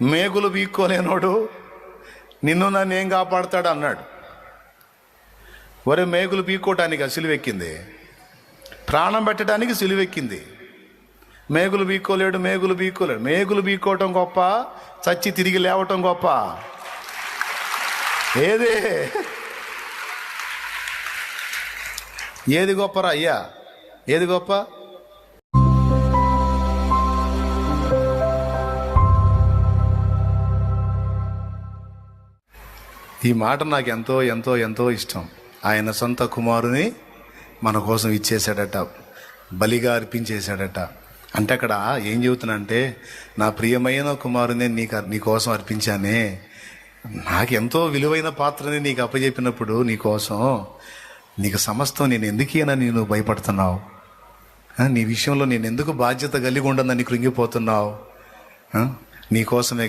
మేకులు బీక్కోలేనోడు నిన్ను నన్ను ఏం కాపాడుతాడు అన్నాడు. ఒరే, మేకులు బీక్కోవటానికి సిలువెక్కింది, ప్రాణం పెట్టడానికి సిలువెక్కింది. మేకులు బీక్కోలేడు. మేకులు బీక్కోవటం గొప్ప, చచ్చి తిరిగి లేవటం గొప్ప. ఏది గొప్పరా అయ్యా? ఏది గొప్ప? ఈ మాట నాకు ఎంతో ఎంతో ఎంతో ఇష్టం. ఆయన సొంత కుమారుని మన కోసం ఇచ్చేశాడట, బలిగా అర్పించేశాడట. అంటే అక్కడ ఏం చెబుతున్నా, నా ప్రియమైన కుమారుని నీ కోసం అర్పించానే, నాకు ఎంతో విలువైన పాత్రని నీకు అప్పచెప్పినప్పుడు నీకు సమస్తం నేను ఎందుకేనని నువ్వు భయపడుతున్నావు? నీ విషయంలో నేను ఎందుకు బాధ్యత కలిగి ఉండనని కృంగిపోతున్నావు? నీకోసమే